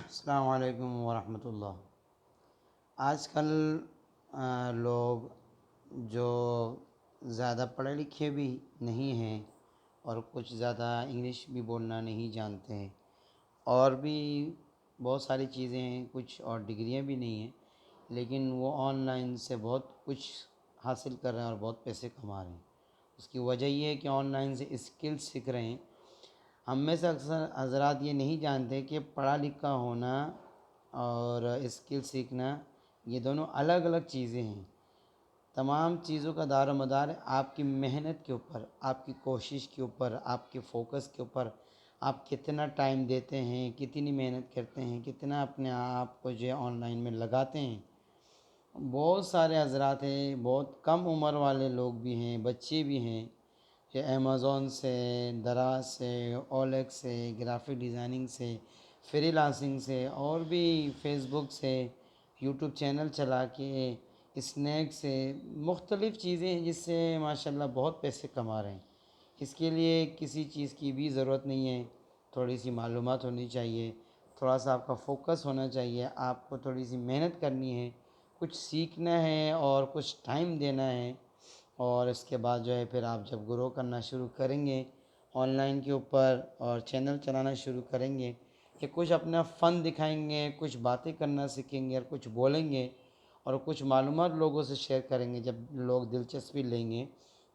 السلام علیکم ورحمۃ اللہ۔ آج کل لوگ جو زیادہ پڑھے لکھے بھی نہیں ہیں اور کچھ زیادہ انگلش بھی بولنا نہیں جانتے ہیں، اور بھی بہت ساری چیزیں ہیں، کچھ اور ڈگریاں بھی نہیں ہیں، لیکن وہ آن لائن سے بہت کچھ حاصل کر رہے ہیں اور بہت پیسے کما رہے ہیں۔ اس کی وجہ یہ ہے کہ آن لائن سے اسکل سیکھ رہے ہیں۔ ہم میں سے اکثر حضرات یہ نہیں جانتے کہ پڑھا لکھا ہونا اور اسکل سیکھنا یہ دونوں الگ الگ چیزیں ہیں۔ تمام چیزوں کا دار و مدار آپ کی محنت کے اوپر، آپ کی کوشش کے اوپر، آپ کے فوکس کے اوپر، آپ کتنا ٹائم دیتے ہیں، کتنی محنت کرتے ہیں، کتنا اپنے آپ کو جو ہے آن لائن میں لگاتے ہیں۔ بہت سارے حضرات ہیں، بہت کم عمر والے لوگ بھی ہیں، بچے بھی ہیں کہ امیزون سے، دراز سے، اولیکس سے، گرافک ڈیزائننگ سے، فری لانسنگ سے، اور بھی فیس بک سے، یوٹیوب چینل چلا کے، اسنیک سے، مختلف چیزیں ہیں جس سے ماشاءاللہ بہت پیسے کما رہے ہیں۔ اس کے لیے کسی چیز کی بھی ضرورت نہیں ہے، تھوڑی سی معلومات ہونی چاہیے، تھوڑا سا آپ کا فوکس ہونا چاہیے، آپ کو تھوڑی سی محنت کرنی ہے، کچھ سیکھنا ہے اور کچھ ٹائم دینا ہے، اور اس کے بعد جو ہے پھر آپ جب گرو کرنا شروع کریں گے آن لائن کے اوپر اور چینل چلانا شروع کریں گے کہ کچھ اپنا فن دکھائیں گے، کچھ باتیں کرنا سیکھیں گے اور کچھ بولیں گے اور کچھ معلومات لوگوں سے شیئر کریں گے، جب لوگ دلچسپی لیں گے،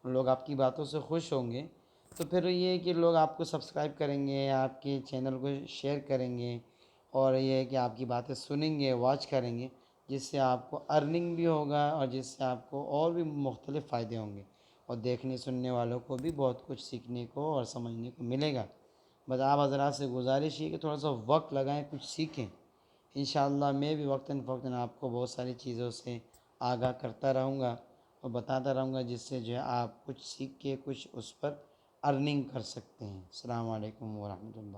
لوگ آپ کی باتوں سے خوش ہوں گے، تو پھر یہ ہے کہ لوگ آپ کو سبسکرائب کریں گے، آپ کے چینل کو شیئر کریں گے، اور یہ ہے کہ آپ کی باتیں سنیں گے، واچ کریں گے، جس سے آپ کو ارننگ بھی ہوگا اور جس سے آپ کو اور بھی مختلف فائدے ہوں گے، اور دیکھنے سننے والوں کو بھی بہت کچھ سیکھنے کو اور سمجھنے کو ملے گا۔ بس آپ حضرات سے گزارش ہے کہ تھوڑا سا وقت لگائیں، کچھ سیکھیں۔ انشاءاللہ میں بھی وقتاً فوقتاً آپ کو بہت ساری چیزوں سے آگاہ کرتا رہوں گا اور بتاتا رہوں گا، جس سے جو ہے آپ کچھ سیکھ کے کچھ اس پر ارننگ کر سکتے ہیں۔ السلام علیکم ورحمۃ اللہ۔